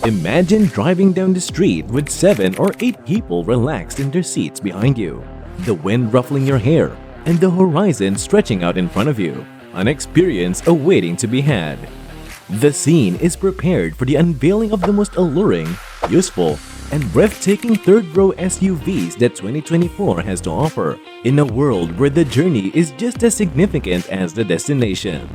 Imagine driving down the street with 7 or 8 people relaxed in their seats behind you, the wind ruffling your hair, and the horizon stretching out in front of you, an experience awaiting to be had. The scene is prepared for the unveiling of the most alluring, useful, and breathtaking third-row SUVs that 2024 has to offer, in a world where the journey is just as significant as the destination.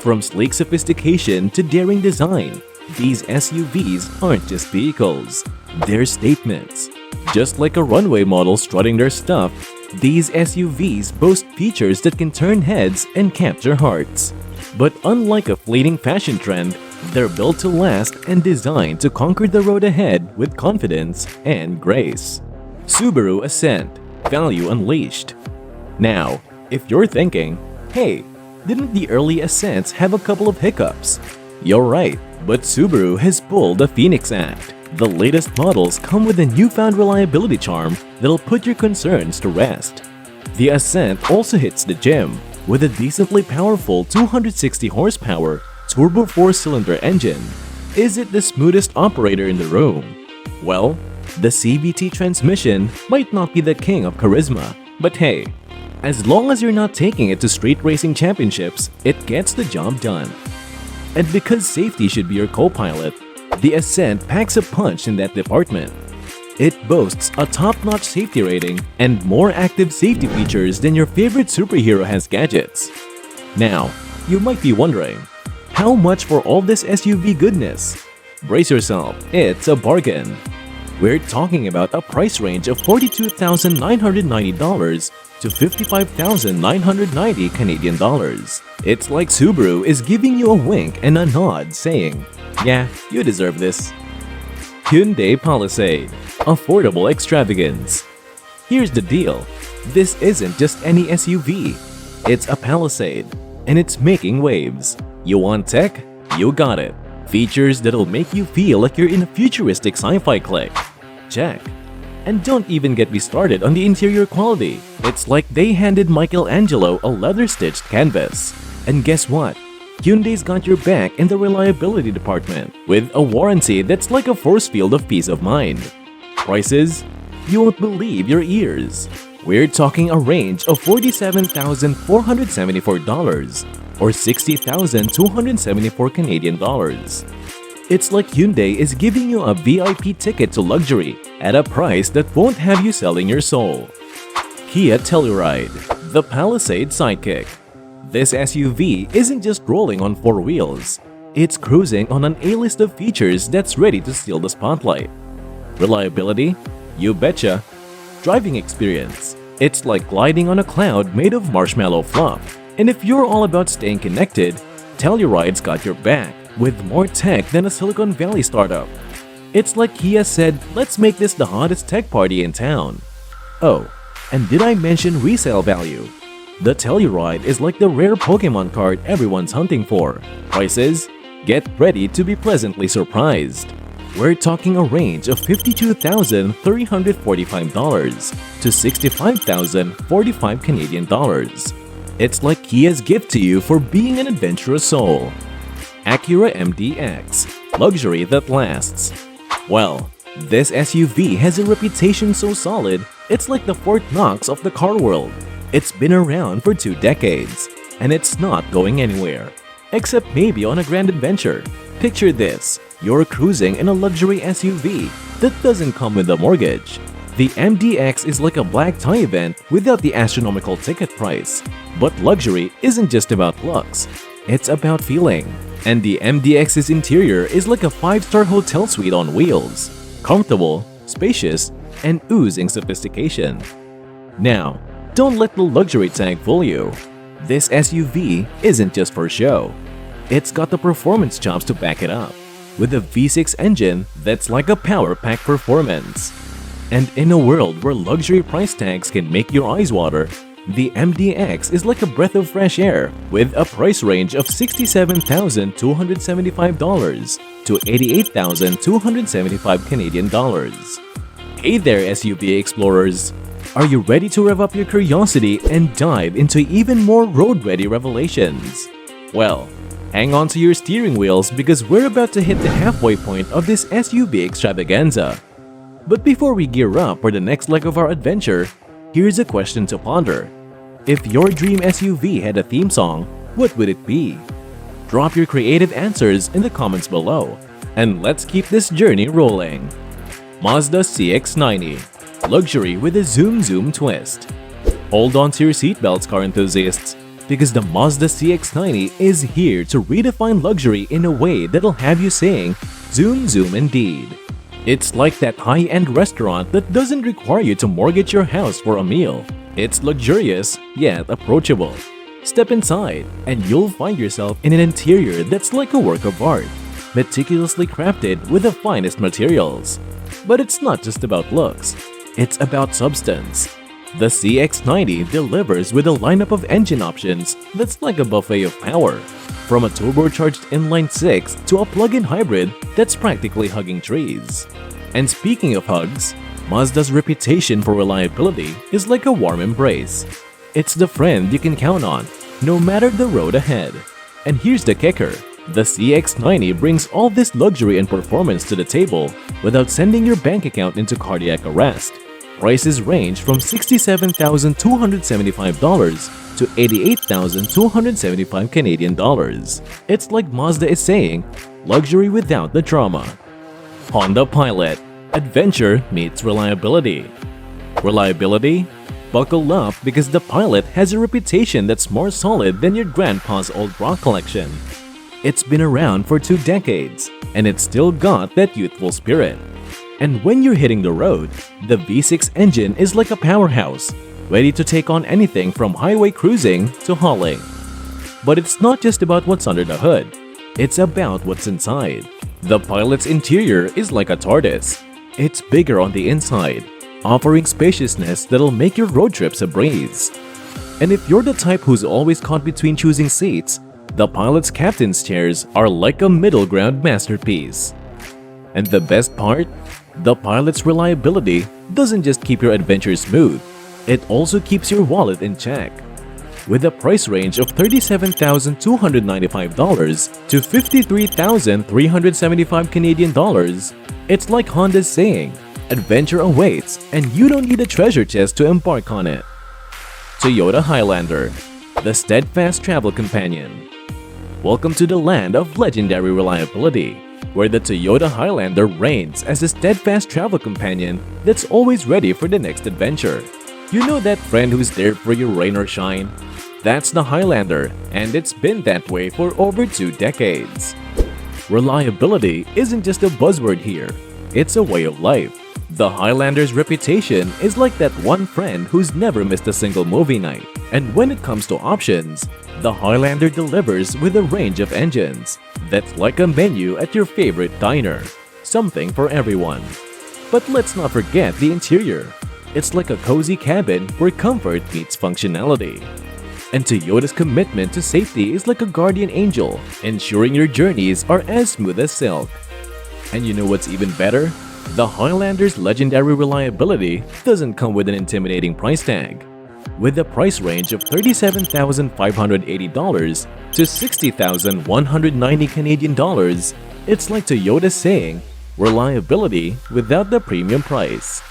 From sleek sophistication to daring design, these SUVs aren't just vehicles, they're statements. Just like a runway model strutting their stuff, these SUVs boast features that can turn heads and capture hearts. But unlike a fleeting fashion trend, they're built to last and designed to conquer the road ahead with confidence and grace. Subaru Ascent, value unleashed. Now, if you're thinking, hey, didn't the early Ascents have a couple of hiccups? You're right, but Subaru has pulled a Phoenix Act. The latest models come with a newfound reliability charm that'll put your concerns to rest. The Ascent also hits the gym with a decently powerful 260 horsepower turbo 4-cylinder engine. Is it the smoothest operator in the room? Well, the CVT transmission might not be the king of charisma, but hey, as long as you're not taking it to street racing championships, it gets the job done. And because safety should be your co-pilot, the Ascent packs a punch in that department. It boasts a top-notch safety rating and more active safety features than your favorite superhero has gadgets. Now, you might be wondering, how much for all this SUV goodness? Brace yourself, it's a bargain. We're talking about a price range of $42,990 to $55,990 Canadian dollars. It's like Subaru is giving you a wink and a nod saying, yeah, you deserve this. Hyundai Palisade, affordable extravagance. Here's the deal, this isn't just any SUV, it's a Palisade, and it's making waves. You want tech? You got it. Features that'll make you feel like you're in a futuristic sci-fi clique. Check. And don't even get me started on the interior quality. It's like they handed Michelangelo a leather-stitched canvas. And guess what? Hyundai's got your back in the reliability department with a warranty that's like a force field of peace of mind. Prices? You won't believe your ears. We're talking a range of $47,474 or $60,274 Canadian dollars. It's like Hyundai is giving you a VIP ticket to luxury at a price that won't have you selling your soul. Kia Telluride, the Palisade sidekick. This SUV isn't just rolling on 4 wheels. It's cruising on an A-list of features that's ready to steal the spotlight. Reliability? You betcha. Driving experience? It's like gliding on a cloud made of marshmallow fluff. And if you're all about staying connected, Telluride's got your back with more tech than a Silicon Valley startup. It's like Kia said, let's make this the hottest tech party in town. Oh, and did I mention resale value? The Telluride is like the rare Pokemon card everyone's hunting for. Prices? Get ready to be pleasantly surprised. We're talking a range of $52,345 to $65,045 Canadian dollars. It's like Kia's gift to you for being an adventurous soul. Acura MDX, luxury that lasts. Well, this SUV has a reputation so solid, it's like the Fort Knox of the car world. It's been around for 2 decades, and it's not going anywhere. Except maybe on a grand adventure. Picture this, you're cruising in a luxury SUV that doesn't come with a mortgage. The MDX is like a black tie event without the astronomical ticket price. But luxury isn't just about looks, it's about feeling. And the MDX's interior is like a 5-star hotel suite on wheels. Comfortable, spacious, and oozing sophistication. Now, don't let the luxury tag fool you. This SUV isn't just for show. It's got the performance chops to back it up, with a V6 engine that's like a power-packed performance. And in a world where luxury price tags can make your eyes water, the MDX is like a breath of fresh air with a price range of $67,275 to $88,275 Canadian dollars. Hey there, SUV explorers! Are you ready to rev up your curiosity and dive into even more road-ready revelations? Well, Hang on to your steering wheels because we're about to hit the halfway point of this SUV extravaganza. But before we gear up for the next leg of our adventure, here's a question to ponder. If your dream SUV had a theme song, what would it be? Drop your creative answers in the comments below, and let's keep this journey rolling. Mazda CX90, luxury with a zoom twist. Hold on to your seatbelts, car enthusiasts, because the Mazda CX90 is here to redefine luxury in a way that'll have you saying, zoom indeed. It's like that high-end restaurant that doesn't require you to mortgage your house for a meal. It's luxurious, yet approachable. Step inside, and you'll find yourself in an interior that's like a work of art, meticulously crafted with the finest materials. But it's not just about looks, it's about substance. The CX90 delivers with a lineup of engine options that's like a buffet of power, from a turbocharged inline-6 to a plug-in hybrid that's practically hugging trees. And speaking of hugs, Mazda's reputation for reliability is like a warm embrace. It's the friend you can count on, no matter the road ahead. And here's the kicker. The CX90 brings all this luxury and performance to the table without sending your bank account into cardiac arrest. Prices range from $67,275 to $88,275 Canadian dollars. It's like Mazda is saying, luxury without the drama. Honda Pilot, adventure meets reliability. Reliability? Buckle up because the Pilot has a reputation that's more solid than your grandpa's old rock collection. It's been around for 2 decades, and it's still got that youthful spirit. And when you're hitting the road, the V6 engine is like a powerhouse, ready to take on anything from highway cruising to hauling. But it's not just about what's under the hood, it's about what's inside. The Pilot's interior is like a TARDIS. It's bigger on the inside, offering spaciousness that'll make your road trips a breeze. And if you're the type who's always caught between choosing seats, the Pilot's captain's chairs are like a middle ground masterpiece. And the best part? The Pilot's reliability doesn't just keep your adventure smooth, it also keeps your wallet in check. With a price range of $37,295 to $53,375 Canadian dollars, it's like Honda's saying, adventure awaits and you don't need a treasure chest to embark on it. Toyota Highlander, the steadfast travel companion. Welcome to the land of legendary reliability, where the Toyota Highlander reigns as a steadfast travel companion that's always ready for the next adventure. You know that friend who's there for your rain or shine? That's the Highlander, and it's been that way for over 2 decades. Reliability isn't just a buzzword here, it's a way of life. The Highlander's reputation is like that one friend who's never missed a single movie night. And when it comes to options, the Highlander delivers with a range of engines that's like a menu at your favorite diner. Something for everyone. But let's not forget the interior. It's like a cozy cabin where comfort meets functionality. And Toyota's commitment to safety is like a guardian angel, ensuring your journeys are as smooth as silk. And you know what's even better? The Highlander's legendary reliability doesn't come with an intimidating price tag. With a price range of $37,580 to $60,190 Canadian dollars, it's like Toyota saying, reliability without the premium price.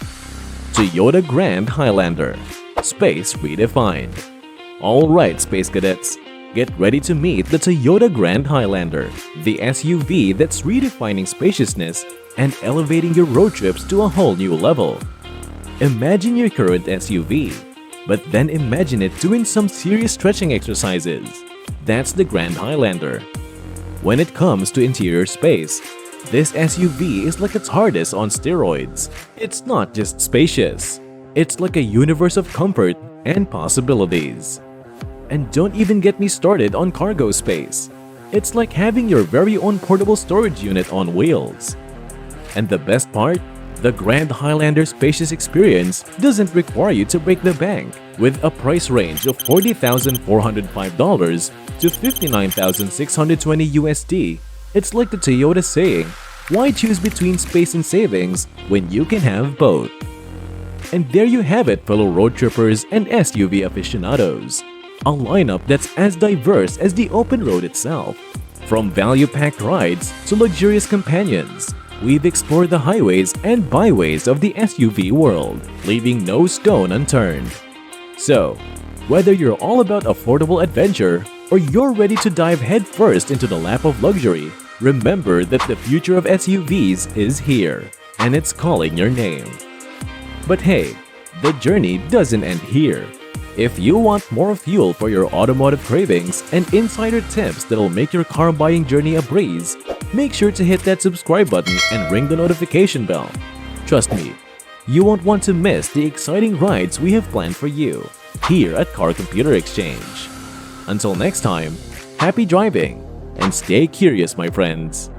Toyota Grand Highlander, space redefined. Alright, Space Cadets, get ready to meet the Toyota Grand Highlander, the SUV that's redefining spaciousness and elevating your road trips to a whole new level. Imagine your current SUV, but then imagine it doing some serious stretching exercises. That's the Grand Highlander. When it comes to interior space, this SUV is like a TARDIS on steroids. It's not just spacious, it's like a universe of comfort and possibilities. And don't even get me started on cargo space. It's like having your very own portable storage unit on wheels. And the best part? The Grand Highlander spacious experience doesn't require you to break the bank. With a price range of $40,405 to $59,620 USD, it's like the Toyota saying, why choose between space and savings when you can have both? And there you have it, fellow road trippers and SUV aficionados. A lineup that's as diverse as the open road itself. From value-packed rides to luxurious companions, we've explored the highways and byways of the SUV world, leaving no stone unturned. So, whether you're all about affordable adventure or you're ready to dive headfirst into the lap of luxury, remember that the future of SUVs is here, and it's calling your name. But hey, the journey doesn't end here. If you want more fuel for your automotive cravings and insider tips that'll make your car buying journey a breeze, make sure to hit that subscribe button and ring the notification bell. Trust me, you won't want to miss the exciting rides we have planned for you here at Car Computer Exchange. Until next time, happy driving and stay curious, my friends.